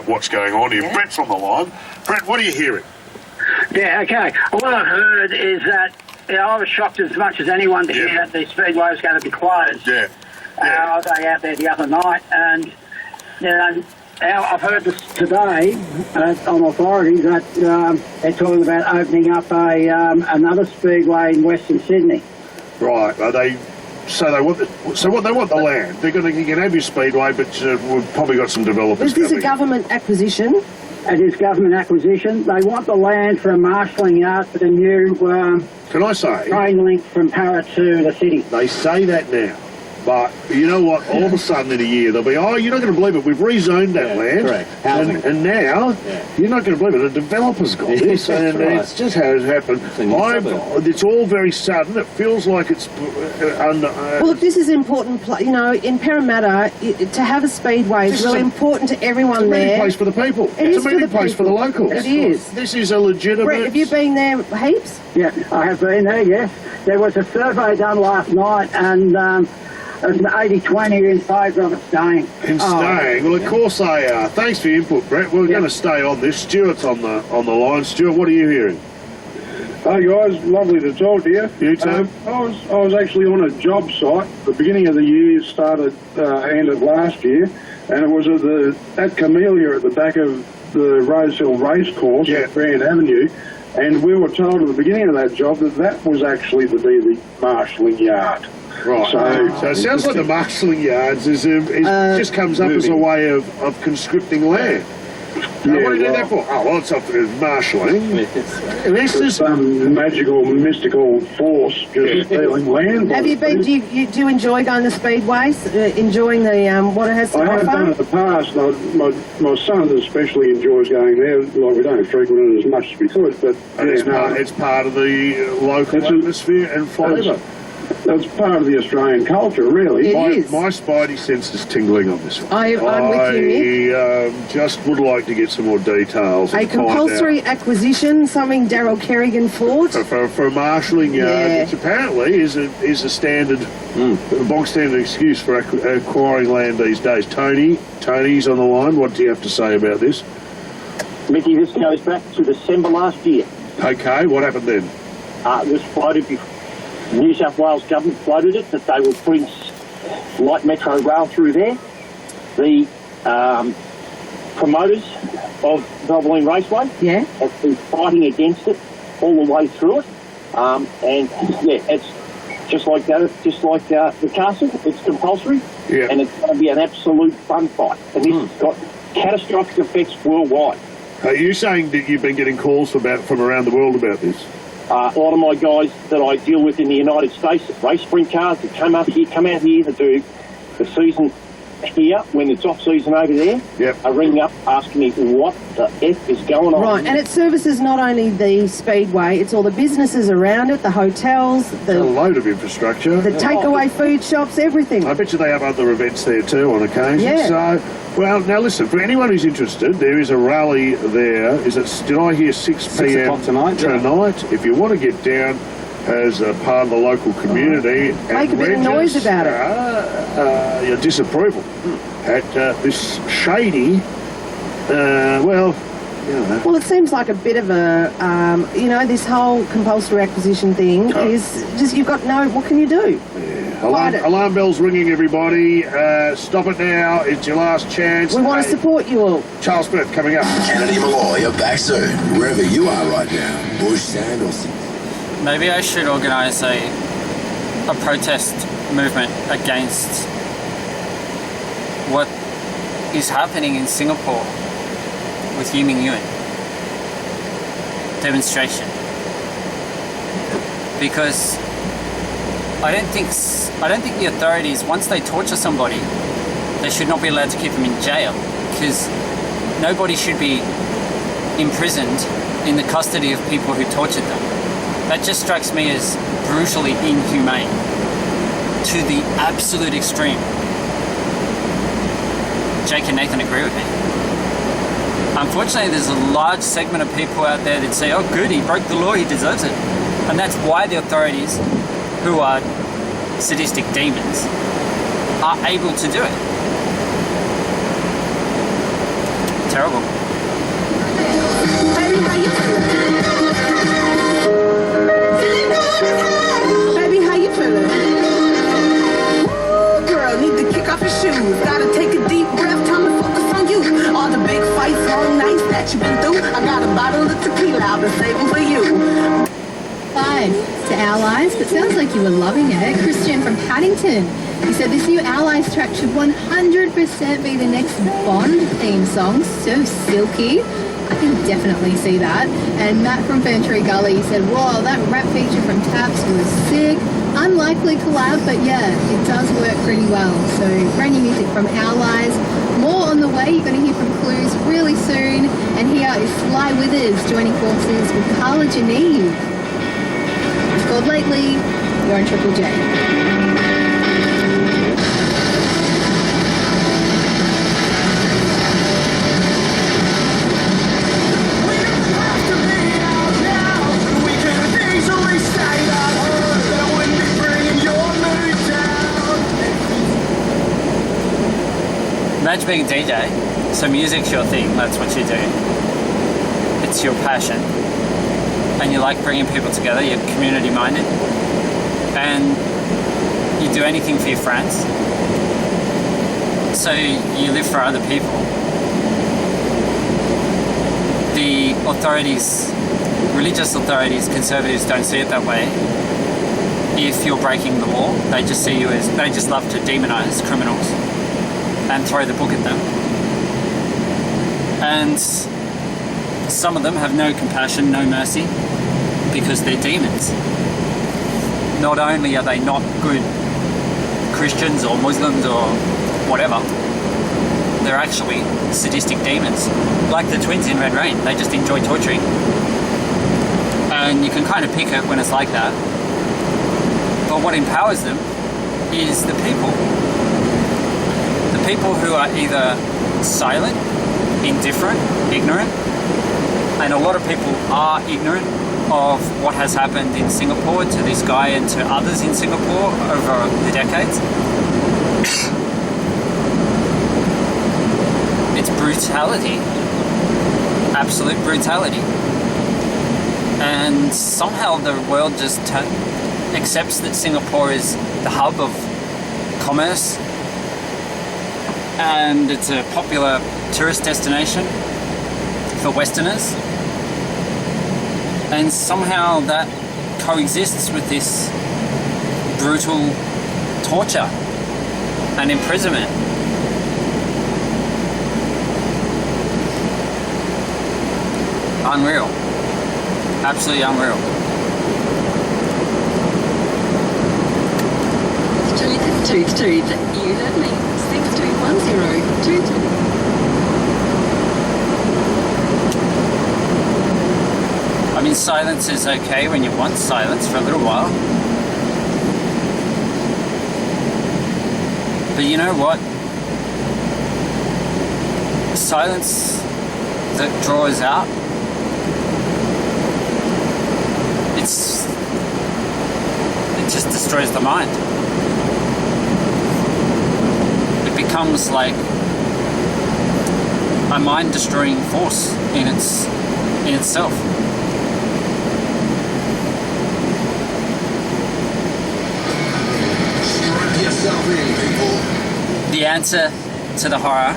what's going on here. Brett's on the line. Brett, what are you hearing? Yeah, okay. What I've heard is that I was shocked as much as anyone to hear that the Speedway was going to be closed. Yeah. I was out there the other night, and I've heard this today on authorities that they're talking about opening up another Speedway in Western Sydney. Right. Are they? So they want. They want the land. They're going to have your Speedway, but we've probably got some developers. Is this a government acquisition? It is government acquisition. They want the land for a marshalling yard for the new Can I say? train link from Para to the city. They say that now. But you know what? All of a sudden in a year, they'll be, oh, you're not going to believe it. We've rezoned that land. Correct. Housing. And now, you're not going to believe it. The developer's got this. And it's just how it's happened. It's all very sudden. It feels like it's under... Well, look, this is important. You know, in Parramatta, to have a speedway is really important to everyone there. It's a meeting place for the people. It's a meeting place for the locals. It is. This is a legitimate... Brett, have you been there heaps? Yeah, I have been there, yes. There was a survey done last night, and... There's an 80-20 in favour of it staying. Staying? Well, of course they are. Thanks for your input, Brett. We're going to stay on this. Stuart's on the line. Stuart, what are you hearing? Hi guys, lovely to talk to you. You too. I was actually on a job site. The beginning of the year started end of last year, and it was at Camellia at the back of the Rosehill Racecourse at Grand Avenue, and we were told at the beginning of that job that was actually to be the marshalling yard. Right. So it sounds like the marshalling yards just comes up as a way of conscripting land. What do you do that for? Oh, well, it's up to marshalling. This is some magical, mystical force just stealing land. Have you been? Do you enjoy going to speedways? Enjoying the what it has to offer? I have done it in the past. My son especially enjoys going there. Like, we don't frequent it as much as we could, but it's part of the local atmosphere and flavour. That's part of the Australian culture, really. My spidey sense is tingling on this one. I'm with you, Nick. Just would like to get some more details. A compulsory acquisition, something Daryl Kerrigan fought. For a marshalling yard, which apparently is a standard, bog standard excuse for acquiring land these days. Tony's on the line. What do you have to say about this? Mickey, this goes back to December last year. Okay, what happened then? It was floated before. New South Wales government floated it that they were putting light metro rail through there. The promoters of Valvoline Raceway have been fighting against it all the way through it. It's just like the castle. It's compulsory, and it's going to be an absolute fun fight. And this has got catastrophic effects worldwide. Are you saying that you've been getting calls from around the world about this? A lot of my guys that I deal with in the United States, that race sprint cars, that come out here to do the season here when it's off season over there, are ringing up asking me what the F is going on. Right, and it services not only the speedway, it's all the businesses around it, the hotels, a load of infrastructure, the takeaway food shops, everything. I bet you they have other events there too on occasion. Yeah. So, well, now listen, for anyone who's interested, there is a rally there. Did I hear 6 p.m. tonight? If you want to get down as a part of the local community make a bit of noise about it. Your disapproval at this shady, Well, it seems like a bit of a, this whole compulsory acquisition thing is just, you've got what can you do? Alarm bells ringing, everybody. Stop it now. It's your last chance. We want to support you all. Charles Smith coming up. Kennedy Malloy are back soon, wherever you are right now. Bush, Sand or Sydney. Maybe I should organise a protest movement against what is happening in Singapore with Yiming Yuan. Demonstration. Because I don't think the authorities, once they torture somebody, they should not be allowed to keep them in jail, because nobody should be imprisoned in the custody of people who tortured them. That just strikes me as brutally inhumane to the absolute extreme. Jake and Nathan agree with me. Unfortunately, there's a large segment of people out there that say, oh good, he broke the law, he deserves it. And that's why the authorities, who are sadistic demons, are able to do it. terrible. Baby, how you feeling? Baby, how you feeling? Ooh, girl, need to kick off your shoes. Gotta take a deep breath, time to focus on you. All the big fights, long nights that you've been through. I got a bottle of tequila I've been saving for you. 5 to Allies, but sounds like you were loving it. Christian from Paddington. He said this new Allies track should 100% be the next Bond theme song. So silky. I can definitely see that. And Matt from Ferntree Gully said, whoa, that rap feature from Taps was sick. Unlikely collab, but yeah, it does work pretty well. So brand new music from Allies. More on the way. You're going to hear from Clues really soon. And here is Sly Withers joining forces with Carla Janine. It's called Lately. You're on Triple J. Imagine being a DJ, so music's your thing, that's what you do. It's your passion. And you like bringing people together, you're community minded. And you do anything for your friends. So you live for other people. The authorities, religious authorities, conservatives don't see it that way. If you're breaking the law, they just see you as, they just love to demonize criminals and throw the book at them. And some of them have no compassion, no mercy, because they're demons. Not only are they not good Christians or Muslims or whatever, they're actually sadistic demons. Like the twins in Red Rain, they just enjoy torturing. And you can kind of pick it when it's like that. But what empowers them is the people. The people who are either silent, indifferent, ignorant, and a lot of people are ignorant of what has happened in Singapore to this guy and to others in Singapore over the decades. It's brutality, absolute brutality. And somehow the world just accepts that Singapore is the hub of commerce and it's a popular tourist destination for Westerners. And somehow that coexists with this brutal torture and imprisonment. Unreal. Absolutely unreal. Toot, you heard me. 6210 toot. I mean, silence is okay when you want silence for a little while. But you know what? Silence that draws out, it just destroys the mind. It becomes like a mind-destroying force in itself. Strap yourself in, people. The answer to the horror.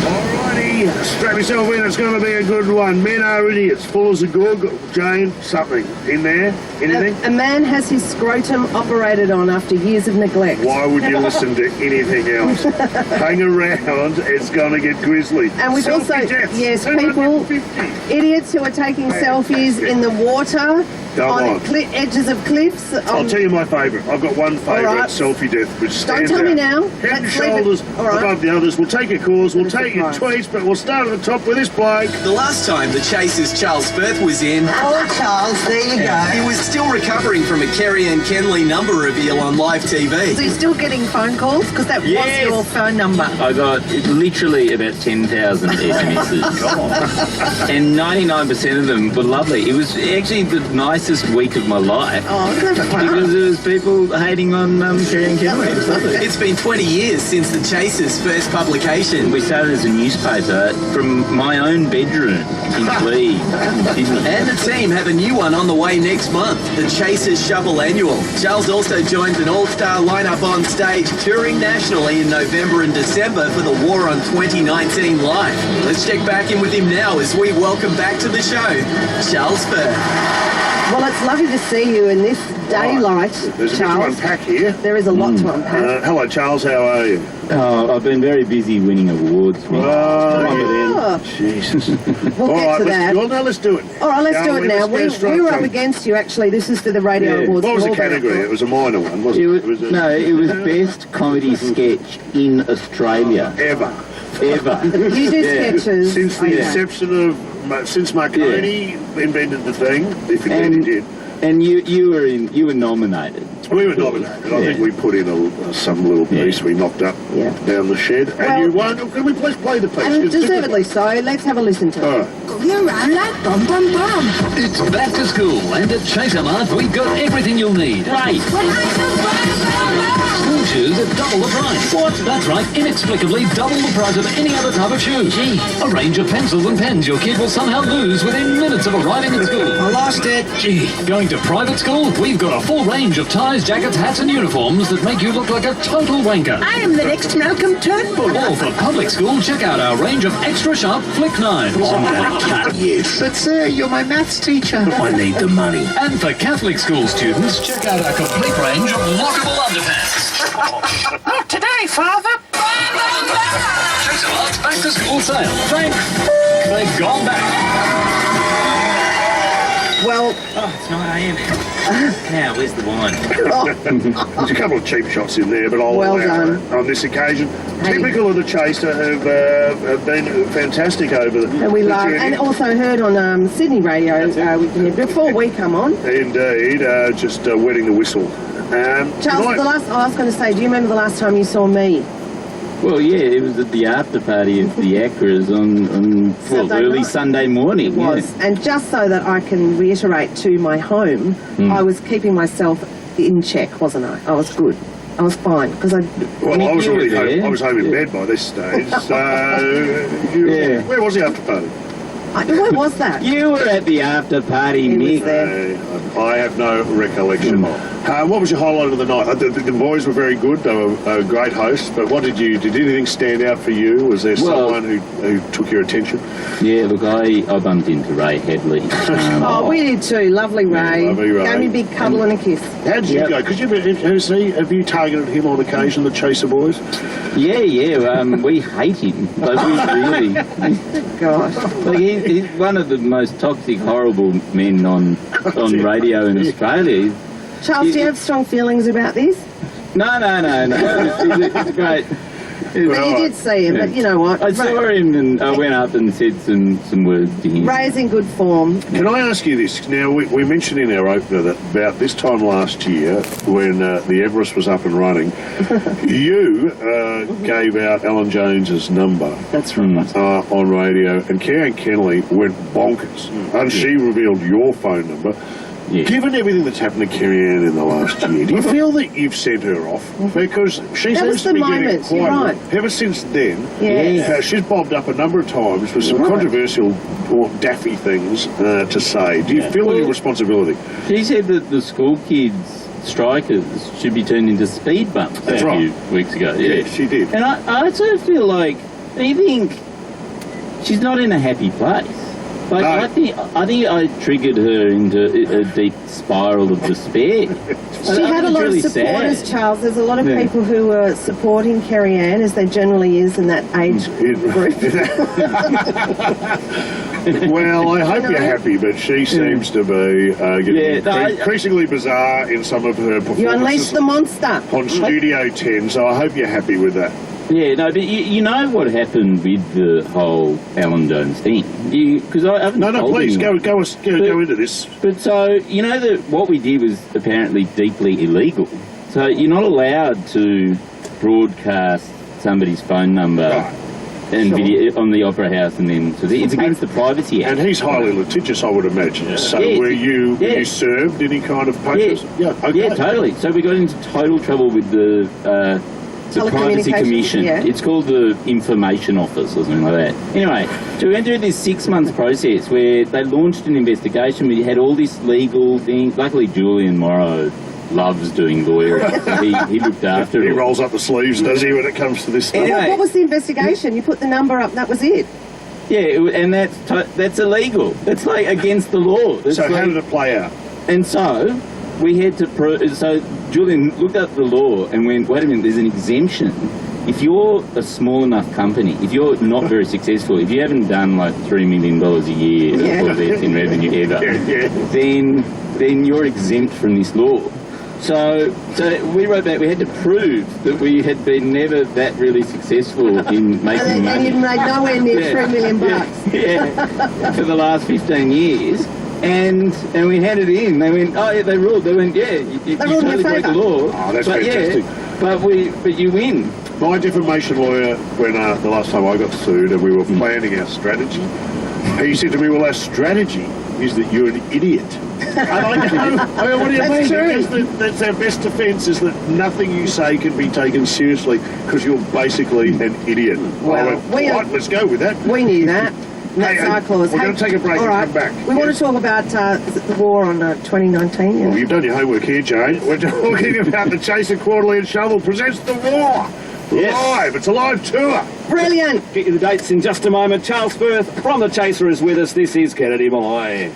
Alrighty, strap yourself in, it's going to be a good one. Men are idiots, full as a gourd. Jane, something in there? Anything? A man has his scrotum operated on after years of neglect. Why would you listen to anything else? Hang around, it's going to get grisly. And we've also, deaths, yes, people, idiots who are taking selfies in the water, on edges of cliffs. I'll tell you my favourite. I've got one favourite selfie death, which stands Don't tell me out. now. Head and shoulders above the others. We'll take your calls, we'll take your tweets, but we'll start at the top with this bloke. The last time the Chasers' Charles Firth was in... Oh, Charles, there you go. He was still recovering from a Kerry Ann Kenley number reveal on live TV. So you're still getting phone calls? Because that was your phone number. I got literally about 10,000 SMSs. And 99% of them were lovely. It was actually the nice nicest week of my life. Oh, that's fun. Because there was people hating on Carrie Kenley. It's been 20 years since the Chaser's first publication. We started as a newspaper from my own bedroom in Cleve, Sydney. And the team have a new one on the way next month, the Chaser's Shuffle Annual. Charles also joins an all-star lineup on stage, touring nationally in November and December for the War on 2019 Live. Let's check back in with him now as we welcome back to the show, Charles Firth. Well, it's lovely to see you in this daylight, There's a bit to Charles. unpack here. There is a lot to unpack. Hello, Charles. How are you? Oh, I've been very busy winning awards. Jesus. We'll get to that. Let's do it. All right, let's Shall do it we? now. Let's go straight We were to up it. against you, actually. This is for the Radio Yeah. Awards. What was the All better. category? It was a minor one, wasn't it? It was best comedy sketch in Australia. Ever. You do sketches. Since the inception of, since Marconi invented the thing, if he did. And you were nominated. We were nominated. I think we put in some little piece we knocked up down the shed. And you won. Can we please play the piece? And deservedly so. Let's have a listen to it. All right. Going around like bum bum bum. It's back to school, and at Chaser Mart, we've got everything you'll need. Right. School shoes at double the price. What? That's right, inexplicably double the price of any other type of shoe. Gee. A range of pencils and pens your kid will somehow lose within minutes of arriving at school. I lost it. Gee, going to private school? We've got a full range of ties, jackets, hats and uniforms that make you look like a total wanker. I am the next Malcolm Turnbull. Or for public school, check out our range of extra sharp flick knives. Yes. But sir, you're my maths teacher. I need the money. And for Catholic school students, check out our complete range of lockable underpants. Not today, Father. Chaser Mart's back to school sale. Thank they've gone back. Well... Oh, it's 9 a.m. Now, where's the wine? There's a couple of cheap shots in there, but I'll Well allow done. it on this occasion. Typical of the Chaser have been fantastic over the And we the love, journey. and also heard on Sydney radio before we come on. Indeed, just wetting the whistle. Charles, I was going to say, do you remember the last time you saw me? Well, yeah, it was at the after party of the Acras on early Sunday morning. It was. Yeah. And just so that I can reiterate to my home, I was keeping myself in check, wasn't I? I was good. I was fine because I. Well, I was already home. I was home in bed by this stage. So, where was the after party? Where was that? You were at the after party, Nick. I have no recollection. What was your highlight of the night? The boys were very good. They were great hosts. But what did anything stand out for you? Was there someone who took your attention? Yeah, look, I bumped into Ray Headley. We did too. Lovely Ray. Lovely Ray. Gave me a big cuddle and a kiss. How did you go? Because have you targeted him on occasion, the Chaser boys? Yeah, we hate him. Like, we really... Gosh. Like, he's one of the most toxic, horrible men on radio in Australia. Charles, do you have strong feelings about this? No. It's great. But you did see him, but you know what? I saw him and I went up and said some words to him. Ray's in good form. Can I ask you this? Now, we mentioned in our opener that about this time last year, when the Everest was up and running, you gave out Alan Jones's number. That's right. On radio, and Karen Kenley went bonkers, and she revealed your phone number. Yeah. Given everything that's happened to Carrie Ann in the last year, do you feel that you've sent her off? Because she seems to be getting quite... Ever since then, she's bobbed up a number of times with some controversial or daffy things to say. Do you feel any responsibility? She said that the school kids strikers should be turned into speed bumps a few weeks ago. Yeah, she did. And I sort of feel like, I think she's not in a happy place. Like, no. I think I triggered her into a deep spiral of despair. She had a lot of supporters, Charles. There's a lot of people who were supporting Carrie Ann, as there generally is in that age group. Well, I hope you're happy, but she seems to be getting increasingly bizarre in some of her performances. You unleashed the monster. On Studio 10, so I hope you're happy with that. Yeah, no, but you know what happened with the whole Alan Jones thing? Because I haven't told please, anyone. go into this. But so, you know that what we did was apparently deeply illegal. So you're not allowed to broadcast somebody's phone number and video on the Opera House, and then so it's against the Privacy Act. And he's highly litigious, I would imagine. So were you served any kind of papers? Yeah, totally. So we got into total trouble with the Privacy Commission. Yeah. It's called the Information Office or something like that. Anyway, so we went through this 6-month process where they launched an investigation. We had all this legal things. Luckily, Julian Morrow loves doing lawyering. he looked after it. He rolls up the sleeves, does he, when it comes to this stuff? Anyway, what was the investigation? You put the number up, and that was it? Yeah, and that's illegal. That's like against the law. That's so how did it play out? And so we had to so Julian looked up the law and went, wait a minute, there's an exemption. If you're a small enough company, if you're not very successful, if you haven't done like $3 million a year or less in revenue ever, then you're exempt from this law. So we wrote back, we had to prove that we had been never that really successful in making money. And you'd made nowhere near $3 million. For the last 15 years. And we had it in. They went, oh yeah, they ruled. They went, yeah, you totally break the law. Oh, that's fantastic. Yeah, but you win. My defamation lawyer, when the last time I got sued and we were planning our strategy, he said to me, well, our strategy is that you're an idiot. And I go, what do you mean? Because that's our best defence, is that nothing you say can be taken seriously because you're basically an idiot. Well, let's go with that. We knew that. That's our clause. We're going to take a break and come back. We want to talk about the war on 2019. Well, you've done your homework here, Jane. We're talking about the Chaser Quarterly and Shovel presents The War. Yes. Live. It's a live tour. Brilliant. Get you the dates in just a moment. Charles Firth from The Chaser is with us. This is Kennedy Malloy.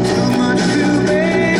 Too much to bear.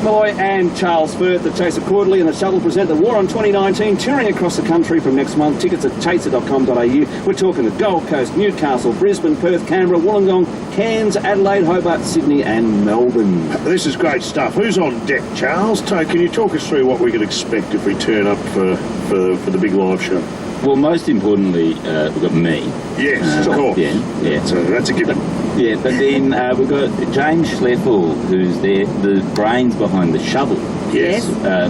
McCoy and Charles Firth. The Chaser Quarterly and the Shovel present the War on 2019, touring across the country from next month. Tickets at chaser.com.au. We're talking the Gold Coast, Newcastle, Brisbane, Perth, Canberra, Wollongong, Cairns, Adelaide, Hobart, Sydney and Melbourne. This is great stuff. Who's on deck, Charles? Can you talk us through what we can expect if we turn up for the big live show? Well, most importantly, we've got me. Yes, of course. Yeah. So that's a given. But then we've got James Schleffel, who's the brains behind The Shovel. Yes.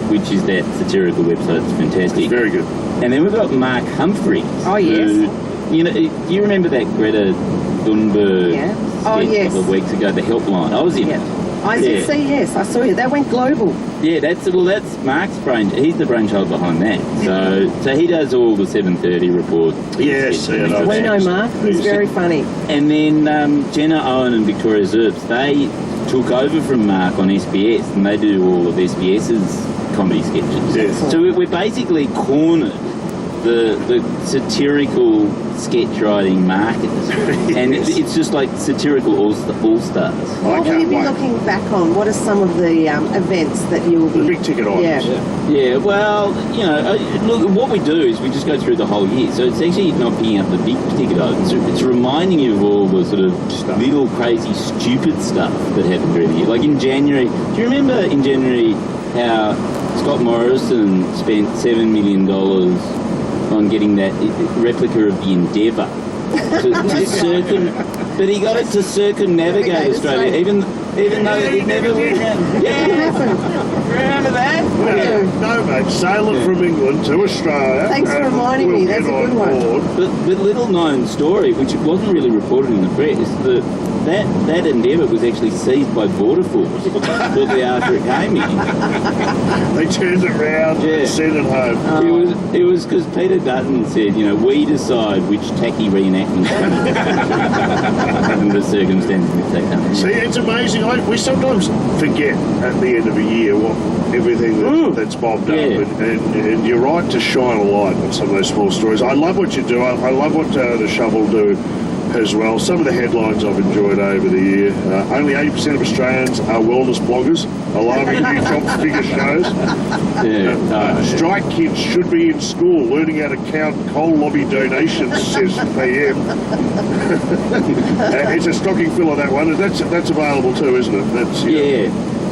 Which is that satirical website. It's fantastic. It's very good. And then we've got Mark Humphreys. Oh, yes. Who, do you remember that Greta Thunberg sketch a couple of weeks ago, the helpline? I was in it. I did see, yes, I saw you. That went global. Yeah, that's Mark's brain. He's the brainchild behind that. So he does all the 7:30 reports. Yes, we know Mark. He's very funny. And then Jenna Owen and Victoria Zerps, they took over from Mark on SBS, and they do all of SBS's comedy sketches. Yes. So we're basically cornered the satirical sketch writing market, and it's just like satirical all-stars. What will you be looking back on? What are some of the events that you will be... The big ticket items. Yeah, well, look, what we do is we just go through the whole year, so it's actually not picking up the big ticket items, it's reminding you of all the sort of little crazy stupid stuff that happened during the year. Like in January, do you remember in January how Scott Morrison spent $7 million on getting that replica of the Endeavour but he got it to circumnavigate Australia, even though it never went around. Yeah, remember that? No, mate. Sail it from England to Australia. Thanks for reminding me. That's a good one. But little known story, which wasn't really reported in the press, that Endeavour was actually seized by Border Force shortly after it came in. They turned it round and sent it home. It was because Peter Dutton said, we decide which tacky reenactments under the circumstances which they come in. See, it's amazing. We sometimes forget at the end of a year everything that's bobbed up, and you're right to shine a light on some of those small stories. I love what you do. I love what the Shovel do as well. Some of the headlines I've enjoyed over the year. Only 80% of Australians are wellness bloggers. Alarming new job figure shows. Strike kids should be in school learning how to count coal lobby donations, says PM. It's a stocking filler, that one. That's available too, isn't it? That's,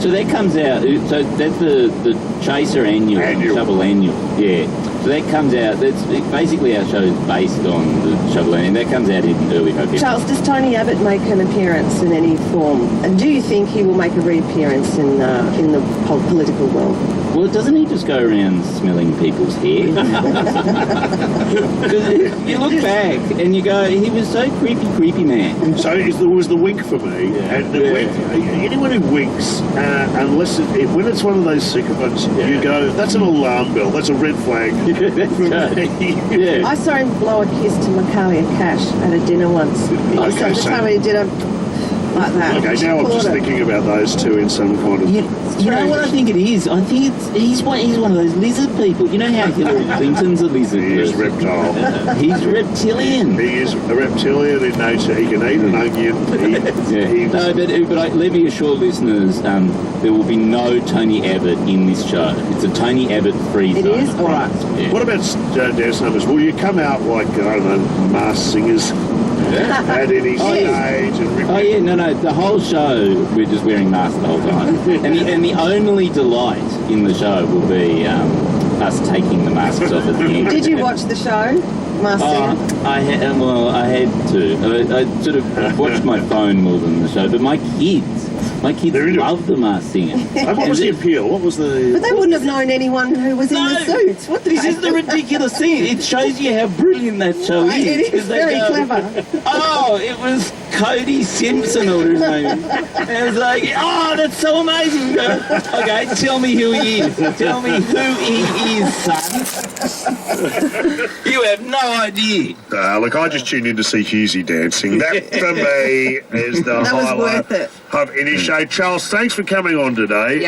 So that comes out, so that's the Chaser annual. Shovel annual, So that comes out, that's basically our show is based on the Shovel annual, and that comes out in early November. Charles, does Tony Abbott make an appearance in any form? And do you think he will make a reappearance in the political world? Well, doesn't he just go around smelling people's hair? You look back and you go, he was so creepy man. So it was the wink for me. And the wink, anyone who winks, unless when it's one of those sycophants, you go, that's an alarm bell, that's a red flag. I saw him blow a kiss to Macaulay Cash at a dinner once. Okay, the time he did a like that. Okay, now I'm just thinking about those two in some kind of... You know what I think it is? I think he's one of those lizard people. You know how Hillary Clinton's a lizard? He is reptile. He's reptilian. He is a reptilian in nature. He can eat an onion. But let me assure listeners, there will be no Tony Abbott in this show. It's a Tony Abbott free zone. It is? All right. Yeah. What about dance numbers? Will you come out like, I don't know, Masked Singers? At any stage no, the whole show we're just wearing masks the whole time, and the only delight in the show will be us taking the masks off at the end. Did you watch the show, Masked Singer? I had to. I sort of watched my phone more than the show, but my kids love the Masked Singer. What was the appeal? What was the... But they wouldn't have known anyone who was in the suits. This is the ridiculous thing. It shows you how brilliant that show is. It is very clever. Oh, it was Cody Simpson or his name is. And it was like, that's so amazing. Go, okay, tell me who he is. Tell me who he is, son. You have no idea. Look, I just tuned in to see Hughesy dancing. That, for me, is the highlight of any show. Charles, thanks for coming on today.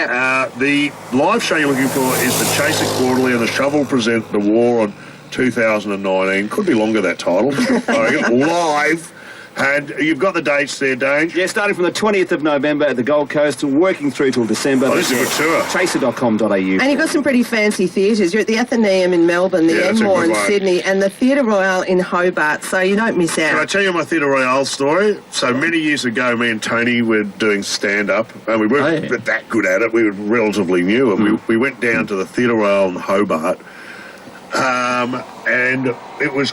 The live show you're looking for is the Chaser Quarterly, and the Shovel present the War on 2019. Could be longer, that title. Live And you've got the dates there, Dane? Yeah, starting from the 20th of November at the Gold Coast, working through till December. Oh, this is a good tour. Chaser.com.au. And you've got some pretty fancy theatres. You're at the Athenaeum in Melbourne, the Enmore in Sydney, and the Theatre Royale in Hobart, so you don't miss out. Can I tell you my Theatre Royale story? So many years ago, me and Tony were doing stand-up, and we weren't that good at it. We were relatively new, and we went down to the Theatre Royale in Hobart, and it was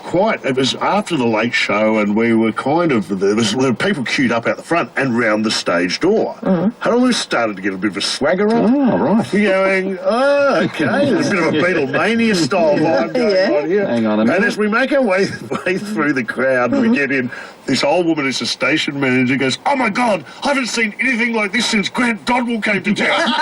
after the late show, and we were there were people queued up out the front and round the stage door. And all this started to get a bit of a swagger on. Oh, right. Going, okay, there's a bit of a Beatlemania style vibe going on here. Hang on a minute. And as we make our way through the crowd, we get in, this old woman is a station manager, goes, oh my God, I haven't seen anything like this since Grant Dodwell came to town.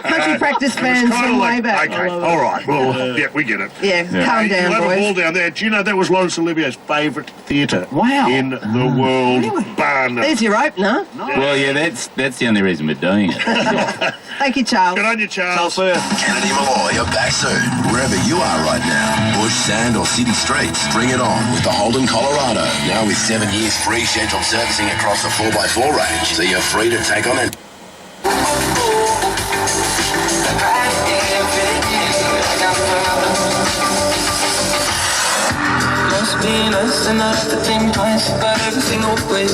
Country practice fans from way back. Okay, all right, well, we get it. Yeah, calm down, we'll have boys. a ball down there. Do you know that was Laurence Olivier's favourite theatre in the world? Really? Barn. There's your opener. Well, yeah, that's the only reason we're doing it. Thank you, Charles. Good on you, Charles. Kennedy Malloy are back soon. Wherever you are right now, bush, sand or city streets, bring it on with the Holden Colorado. Now with 7 years free scheduled servicing across the 4x4 range, so you're free to take on it. Must be nice enough to think twice about every single way.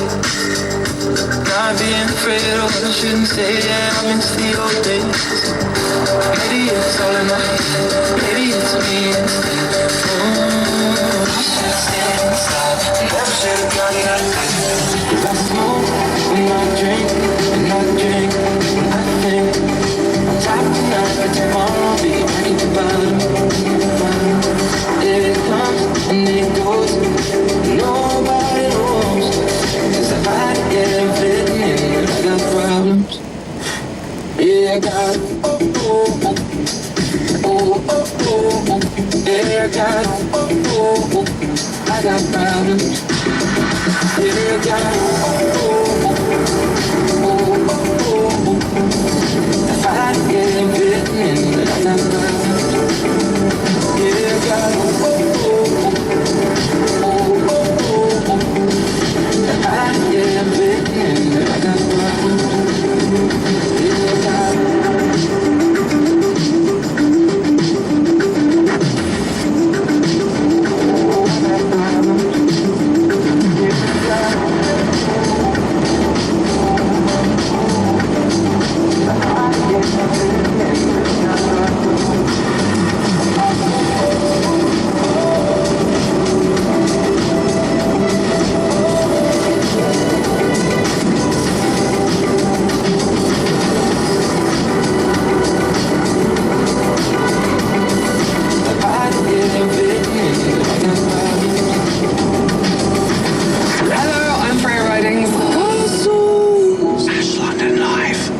Not being afraid of what I shouldn't say. Yeah, I miss the old days. Maybe it's all in my head. Maybe it's me instead. I should stay inside. Never should have gone that way. I smoke and I drink and I drink and I think I'm tired tonight, but tomorrow I'll be back at the bottom. It comes and it goes. Nobody knows. 'Cause I might get fitting in, but I got problems. Yeah, I got yeah, I got I got problems. Yeah, I got if I get fitting in, but I got problems. Yeah, I got if I get fitting in, but I got problems. Yeah, I got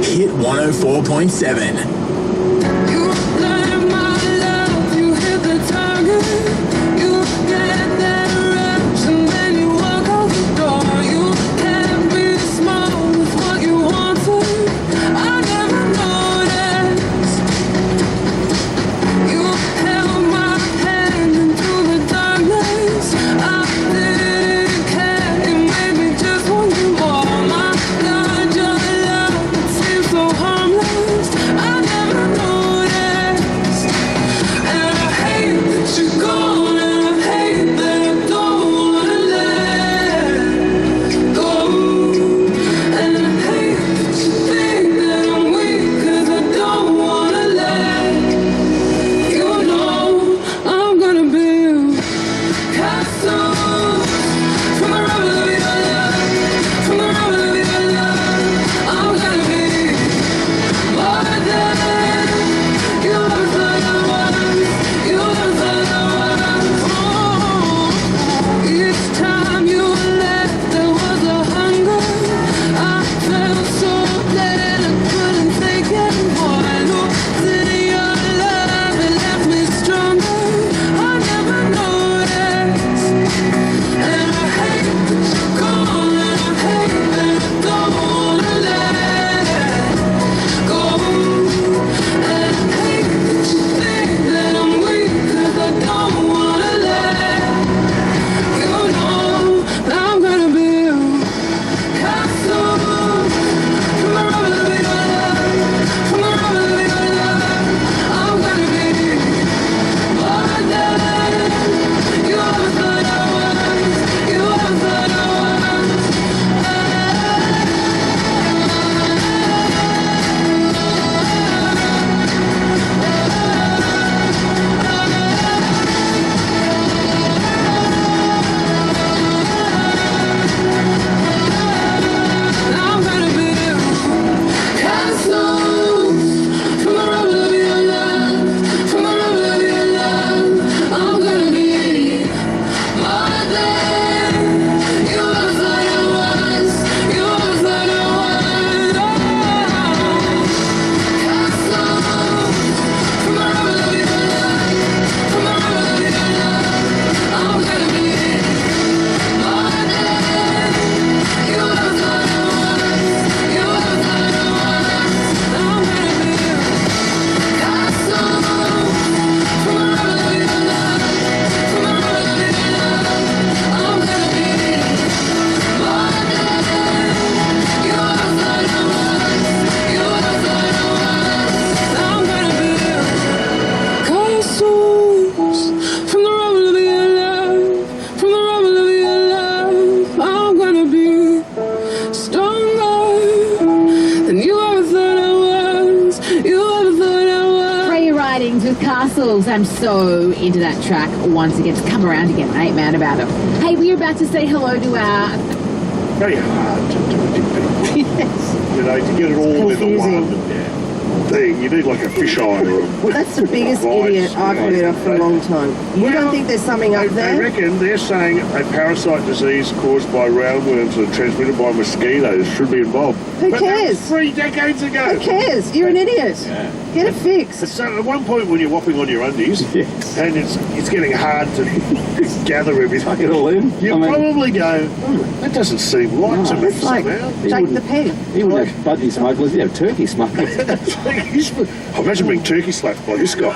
Hit 104.7. I I'm so into that track once it gets come around again. I ain't mad about it. Hey, we're about to say hello to our... Very hard to do. Yes. You know, to get it all in the one thing, you need like a fisheye or a... Well, that's the biggest idiot I've heard of for a long time. You don't think there's something up there? They reckon they're saying a parasite disease caused by roundworms and transmitted by mosquitoes should be involved. Who But cares? That was 3 decades ago. Who cares? You're an idiot. Get it fixed. So at one point when you're whopping on your undies and it's getting hard to gather everything, Tuck it all in. you probably go, that doesn't seem right to me It's like somehow. Jake the Pig. He wouldn't have budgie smugglers, he'd have turkey smugglers. Imagine being turkey slapped by this guy.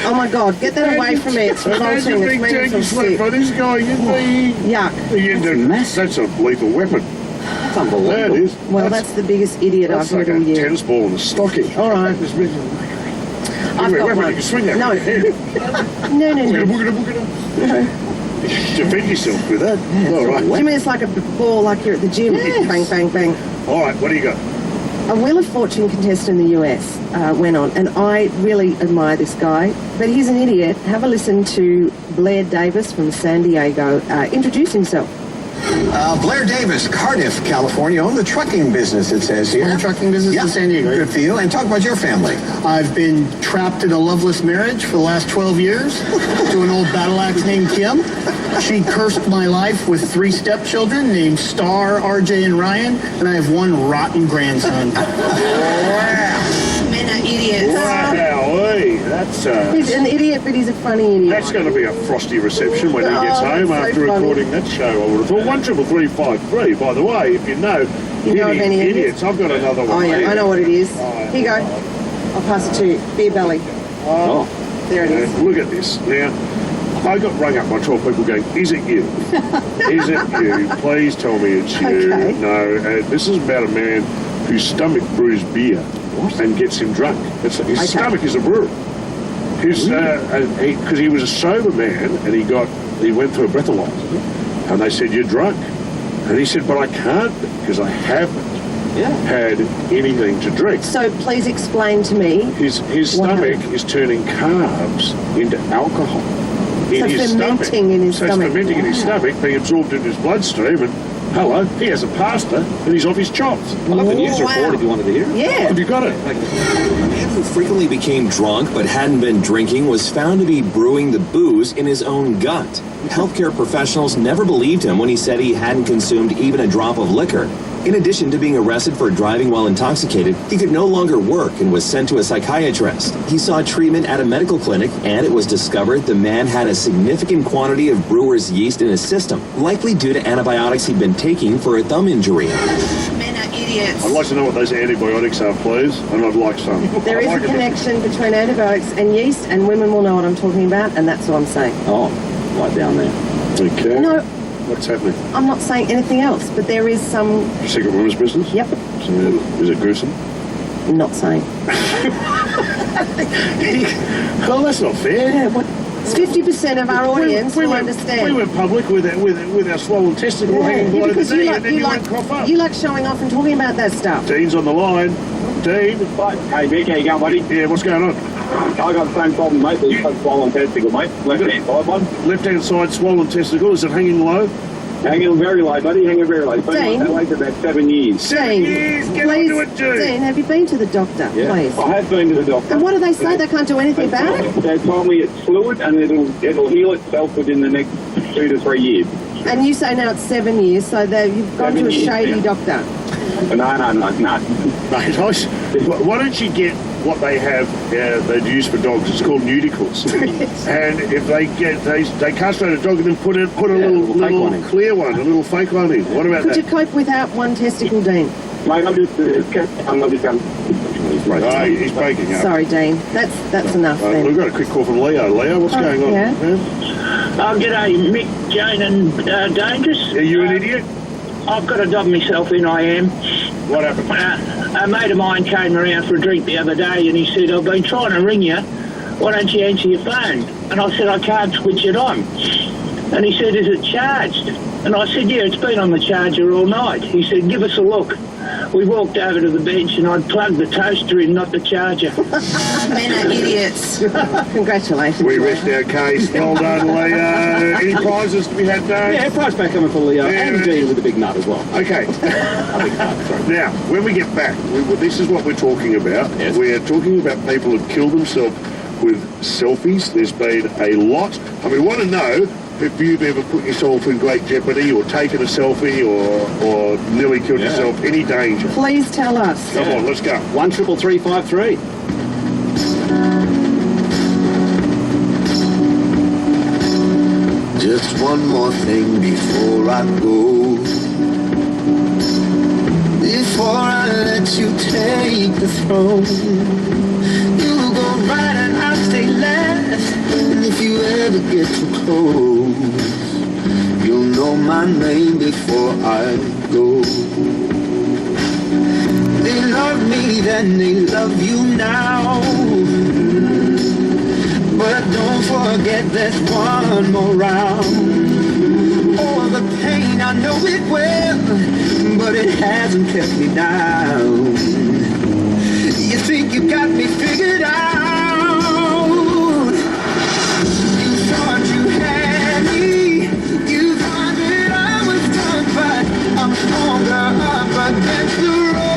Oh my God, get that away from me. It's revolting. It's Imagine being making me turkey slapped sick. by this guy. Yuck. That's a lethal weapon. That's unbelievable. That is. Well, that's the biggest idiot I've That's heard like all a year. tennis ball and a stocking. All right. I've got Weapon, one. you can swing that No. with your hand. No. Boogada. Defend yourself with that. All right. I mean, it's like a ball like you're at the gym. Yes. Bang, bang, bang. All right, what do you got? A Wheel of Fortune contestant in the US went on, and I really admire this guy, but he's an idiot. Have a listen to Blair Davis from San Diego introduce himself. Blair Davis, Cardiff, California, own the trucking business, it says here. The trucking business in San Diego. Good for you. And talk about your family. I've been trapped in a loveless marriage for the last 12 years to an old battle axe named Kim. She cursed my life with 3 stepchildren named Star, RJ, and Ryan, and I have 1 rotten grandson. Men are idiots. Wow, hey, that's... He's an idiot, but he's a funny idiot. That's going to be a frosty reception when he gets home that's after so funny. recording that show. I would have thought 13353. By the way, if you know, of any idiots, I've got another one. Oh, yeah, I know what it is. Oh, Here you go. I'll pass it to you. Beer belly. Oh, there it is. Look at this. Now, I got rung up by 12 people going, is it you? Is it you? Please tell me it's you. Okay. No, this is about a man whose stomach brews beer and gets him drunk. His stomach is a brewer. Because he was a sober man and he went through a breathalyzer and they said, you're drunk. And he said, but I can't because I haven't had anything to drink. So please explain to me. His stomach is turning carbs into alcohol. In his fermenting in his stomach. It's fermenting in his stomach, being absorbed in his bloodstream, and hello, he has a pasta and he's off his chops. I love the news report if you wanted to hear it. Yeah. Have you got it? A man who frequently became drunk but hadn't been drinking was found to be brewing the booze in his own gut. Healthcare professionals never believed him when he said he hadn't consumed even a drop of liquor. In addition to being arrested for driving while intoxicated, he could no longer work and was sent to a psychiatrist. He sought treatment at a medical clinic, and it was discovered the man had a significant quantity of brewer's yeast in his system, likely due to antibiotics he'd been taking for a thumb injury. Men are idiots. I'd like to know what those antibiotics are, please, and I'd like some. There is a connection between antibiotics and yeast, and women will know what I'm talking about, and that's what I'm saying. Oh, right down there. Okay. No. What's happening? I'm not saying anything else, but there is some... Secret women's business? Yep. So, is it gruesome? Not saying. Well, that's not fair. Yeah, what? 50% of our audience will understand. We went public with our swollen testicle hanging below the knee, and then you won't crop up. You like showing off and talking about that stuff. Dean's on the line. Dean. Hey, Vic, how you going, buddy? Yeah, what's going on? I got the same problem, mate. You've got swollen testicle, mate. Left-hand side one. Left-hand side swollen testicle. Is it hanging low? Hanging very low, buddy. Hanging very low. It's been Dean. like that way for about 7 years. 7 years. Get Please, onto it, Dean. Dean, have you been to the doctor, please? I have been to the doctor. And what do they say? They can't do anything about it? They told me it's fluid and it'll heal itself within the next 2 to 3 years. And you say now it's 7 years, so you've gone to a 7 years, shady yeah. doctor. No. Mate, why don't you get what they have they'd use for dogs? It's called nudicles. And if they castrate a dog and then put a little clear one, a little fake one in. What about Could that? you cope without one testicle, Dean? Mate, I'm just He's breaking up. Sorry, Dean. That's enough then. We've got a quick call from Leo. Leo, what's going on? Yeah. G'day, Mick, Jane and Dangerous. Are you an idiot? I've got to dub myself in, I am. What happened? A mate of mine came around for a drink the other day and he said, I've been trying to ring you. Why don't you answer your phone? And I said, I can't switch it on. And he said, is it charged? And I said, yeah, it's been on the charger all night. He said, give us a look. we walked over to the bench and I'd plugged the toaster in, not the charger. Men are idiots. Congratulations. We rest our case. Well done, Leo. Any prizes to be had, Dave? Yeah, prize back coming for Leo and Dean with a big nut as well. Okay. Now, when we get back, this is what we're talking about. Yes. We're talking about people who've killed themselves with selfies. There's been a lot. And we want to know if you've ever put yourself in great jeopardy or taken a selfie or nearly killed yourself. Any danger? Please tell us. Come on, let's go. 133353. Just one more thing before I go. Before I let you take the throne, you go right and I'll stay left. And if you ever get too close, you'll know my name before I go. They love me, then they love you now. But don't forget there's one more round. Oh, the pain, I know it well, but it hasn't kept me down. You think you got me figured out. You thought you had me. You thought that I was done, but I'm stronger up against the road.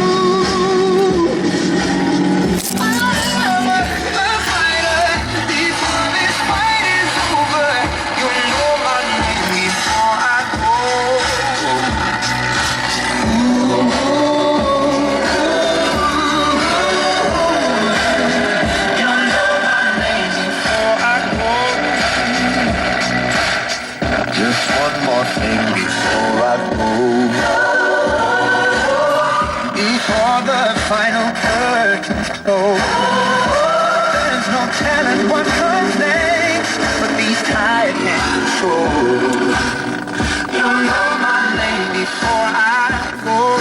Final curtains close. There's no telling what comes next, but these tired hands control. You'll know my name before I go.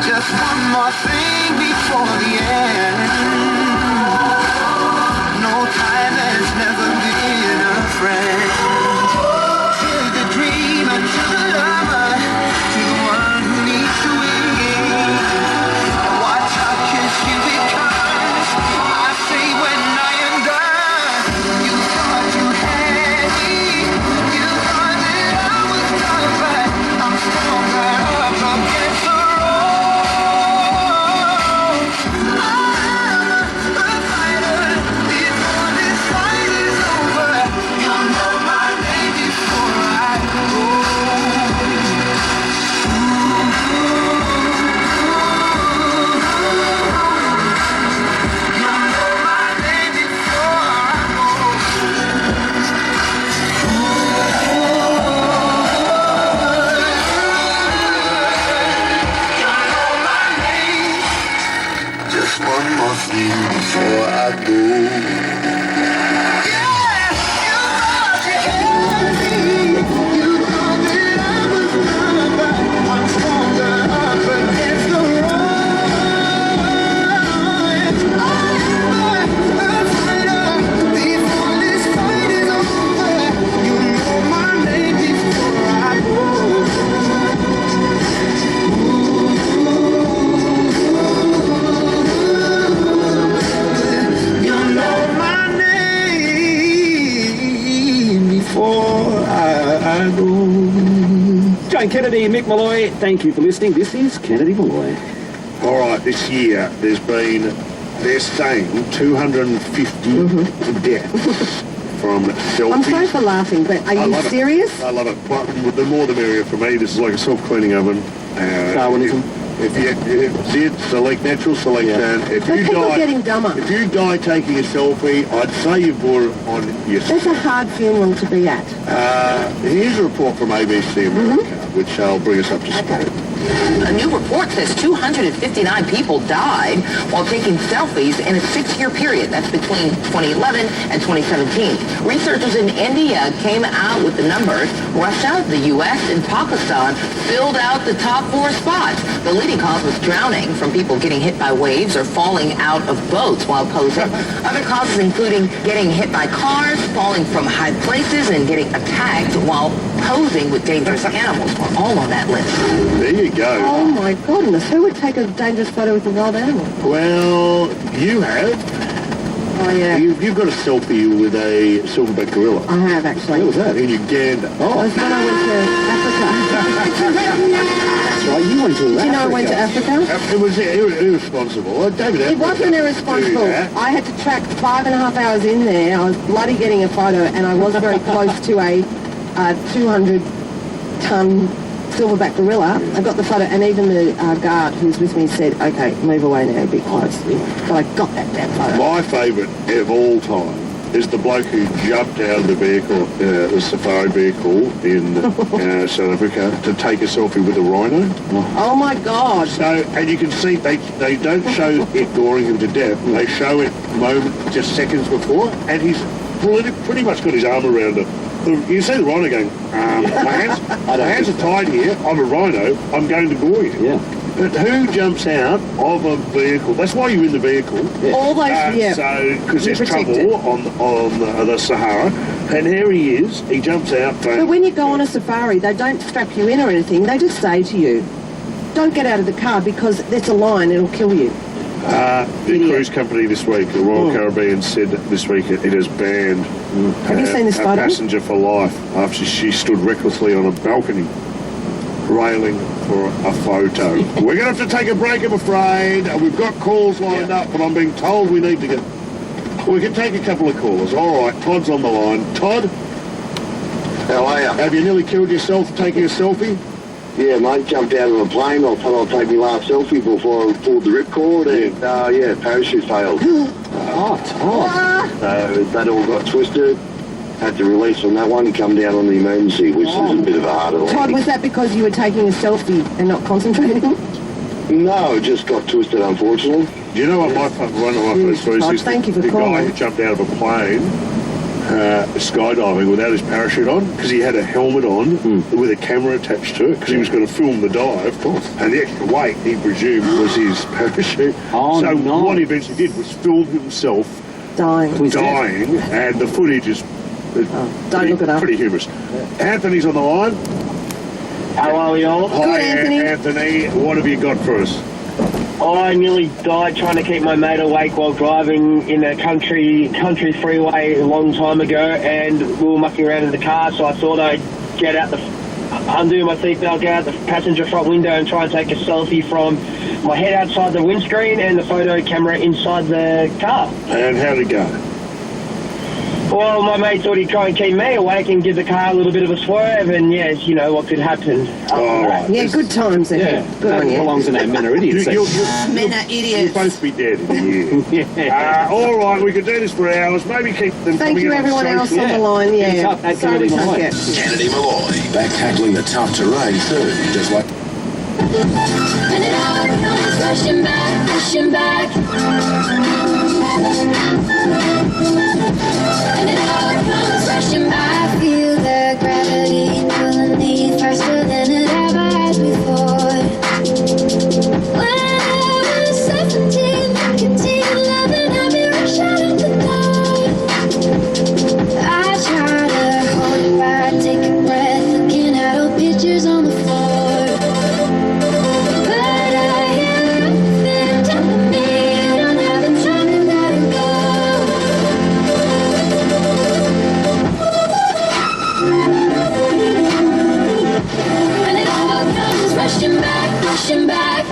Just one more thing before the end. No time has never been a friend. Take the dreamer to the lover, to the one who needs to win. Watch how kiss you because I say when I am done. You thought you had me. You thought that I was done, but I'm stronger up against the road. I'm a fighter before this fight is over. You'll know my name before I go. Just one more thing before I go. Jane Kennedy, Mick Malloy, thank you for listening. This is Kennedy Malloy. All right, this year they're saying 250 deaths from selfies. I'm sorry for laughing, but are you serious? I love it. But the more the merrier for me. This is like a self-cleaning oven. Darwinism. If you see it, select natural selection. If People getting dumber. If you die taking a selfie, I'd say you brought it on yourself. That's a hard funeral to be at. Here's a report from ABC America, which will bring us up to speed. A new report says 259 people died while taking selfies in a 6-year period. That's between 2011 and 2017. Researchers in India came out with the numbers. Russia, the U.S., and Pakistan filled out the top 4 spots. The leading cause was drowning from people getting hit by waves or falling out of boats while posing. Other causes including getting hit by cars, falling from high places, and getting attacked while posing with dangerous animals were all on that list. There you you go. Oh my goodness, who would take a dangerous photo with a wild animal? Well, you have. Oh yeah. You've got a selfie with a silverback gorilla. I have actually. Where was that? In Uganda. Oh. It was when I went to Africa. That's right, you went to Did you know I went to Africa? It was irresponsible. David It wasn't irresponsible. I had to track 5.5 hours in there. I was bloody getting a photo, and I was very close to a 200-ton silverback gorilla. I got the photo, and even the guard who was with me said, "Okay, move away now, be close." But I got that damn photo. My favourite of all time is the bloke who jumped out of the vehicle, the safari vehicle in South Africa, to take a selfie with a rhino. Oh my God! So, and you can see they don't show it goring him to death. They show it just seconds before, and he's pretty much got his arm around it. You see the rhino going, my hands are tied here, I'm a rhino, I'm going to gore you. Yeah. But who jumps out of a vehicle? That's why you're in the vehicle. Yeah. All those, So, because there's trouble on the Sahara, and here he is, he jumps out. But when you go on a safari, they don't strap you in or anything, they just say to you, don't get out of the car because there's a line, it'll kill you. The cruise company this week, the Royal Caribbean, said this week it has banned Have you seen this a photo? passenger for life after she stood recklessly on a balcony railing for a photo. We're going to have to take a break, I'm afraid. We've got calls lined up, but I'm being told we need to get... We can take a couple of callers. All right, Todd's on the line. Todd? How are you? Have you nearly killed yourself taking a selfie? Yeah, mate, jumped out of a plane. I thought I'd take my last selfie before I pulled the ripcord, and parachute failed. So that all got twisted. Had to release on that one and come down on the emergency, which is a bit of a harder one. Todd, was that because you were taking a selfie and not concentrating? No, it just got twisted, unfortunately. Do you know what one of my first stories is? Thank you for the calling. guy who jumped out of a plane skydiving without his parachute on because he had a helmet on with a camera attached to it because he was going to film the dive. Of course. And the extra weight, he presumed, was his parachute. What he eventually did was film himself dying, and the footage is pretty humorous. Anthony's on the line. How are we all? Hi, Anthony. What have you got for us? I nearly died trying to keep my mate awake while driving in a country freeway a long time ago, and we were mucking around in the car, so I thought I'd get out undo my seatbelt, get out the passenger front window and try and take a selfie from my head outside the windscreen and the photo camera inside the car. And how'd it go? Well, my mate thought he'd try and keep me awake and give the car a little bit of a swerve, and yes, you know what could happen. Yeah, good times ahead. Good on you. belongs in our men are idiots. Men are idiots. You're supposed to be dead in a year. All right, we could do this for hours. Maybe keep them. Thank you, everyone else on the line. Yeah. Sorry we can't get. Kennedy Malloy, back tackling the tough terrain too, just like. And it all comes rushing back, rushing back. And it all comes rushing back. I feel the gravity pulling me faster than it ever has before. When I was 17, looking teen, loving, I'd be rushing out the door. I try to hold it back, take a breath, looking at old pictures on the floor. Rushing back.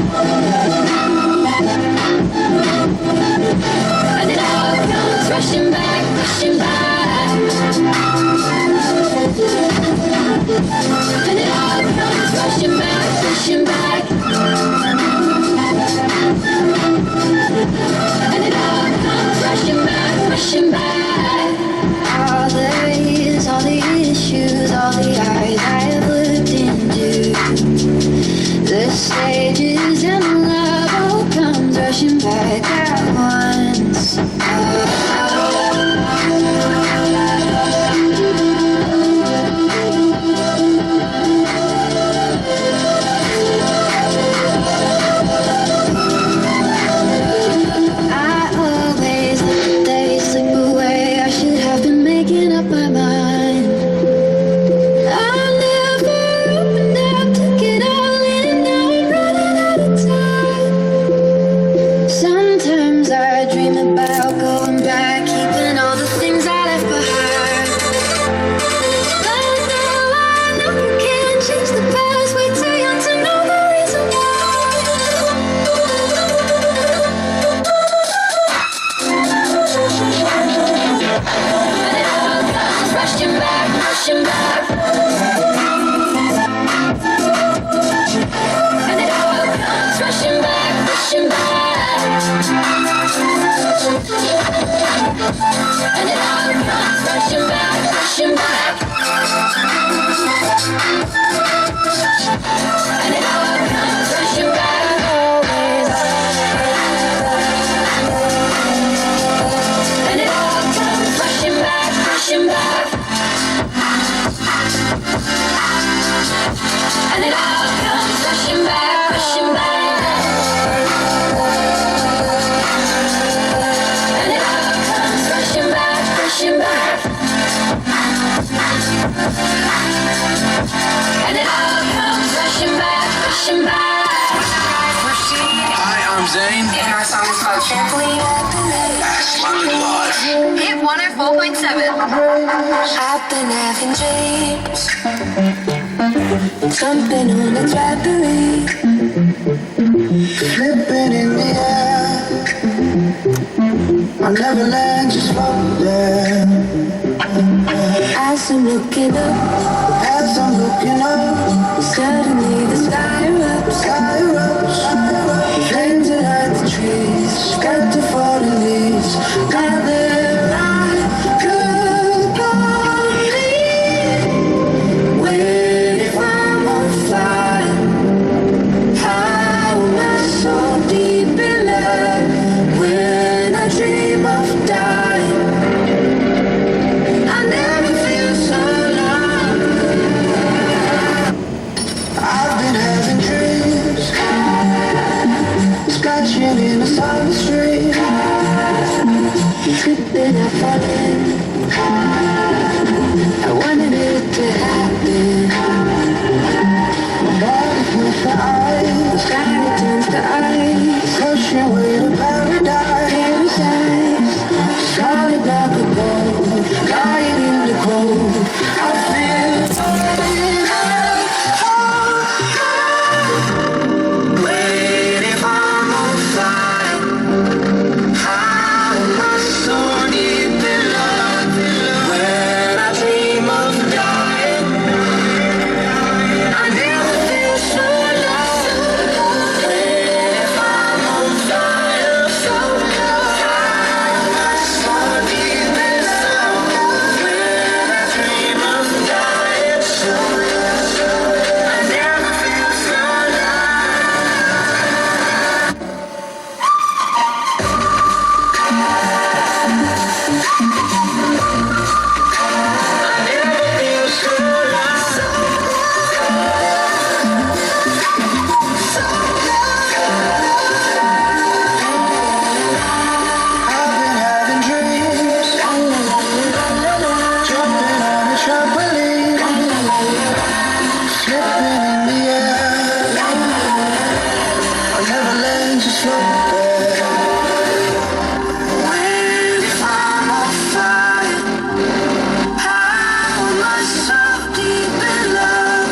And it all comes rushing back, rushing back. And it all comes rushing back, rushing back. And it all comes rushing back, rushing back. All the years, all the issues, all the eyes I have looked into. The stages and the love all comes rushing back at once. I always let the days slip away. I should have been making up my mind. I never opened up, took it all in, and now And it all comes rushing back, rushing back. And it all comes rushing back always. And it all comes rushing back, rushing back. And it all comes rushing back, rushing back. And it all comes rushing back, rushing back. And it all comes rushing back, rushing back. Hi, I'm Zane. And our song is called Trampoline at the Lake. That's London Live. Hit 104.7. I've been having dreams, jumping on a trampoline, Flipping in the air, I never land, just float there. as I'm looking up, suddenly the sky erupts, flames that light the trees, scatter falling leaves, gather round, company. Wait if I'm on fire, how am I so deep in love when I dream of dying? I never feel so long. I've been having dreams, splashing in a summer stream, tripping up falling. I wanted it to happen. my body turns to The ice, sky turns to ice. pushing away to paradise. Parasite, solid block of gold, lying in the cold. I feel Wait if I'm on fire, how am I so deep in love when I dream of dying? I never feel so low. Wait if I'm on fire, so low. How am I so deep in love when I dream of dying? So low. I never feel so low. I've been having dreams, jumping on a trampoline, flipping in the air. I never land, just float there. Wait if I'm on fire, how am I so deep in love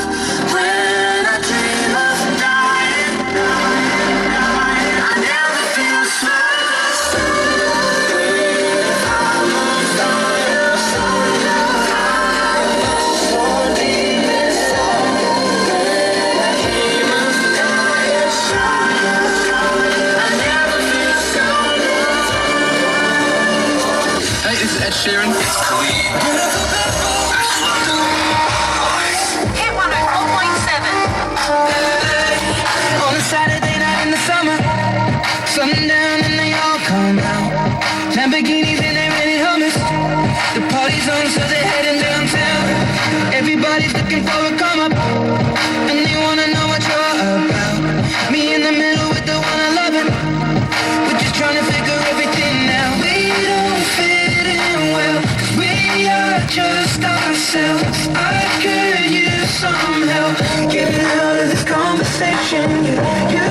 when I dream of dying? I never feel so low. Wait if I'm on fire, so low. So deep inside when I dream of dying. I never feel so low. Hey, this is Ed Sheeran. It's clean. That's London Live. Hit 104.7. On a Saturday night in the summer, sundown and they all come out. Lamborghinis and they rented hummus. The party's on, so they're heading downtown. Everybody's looking for a come up, and they wanna know what you're about. Me in the middle with the one I love it. We're just trying to figure everything out. We don't fit in well, 'cause we are just ourselves. I could use some help getting out of this conversation. You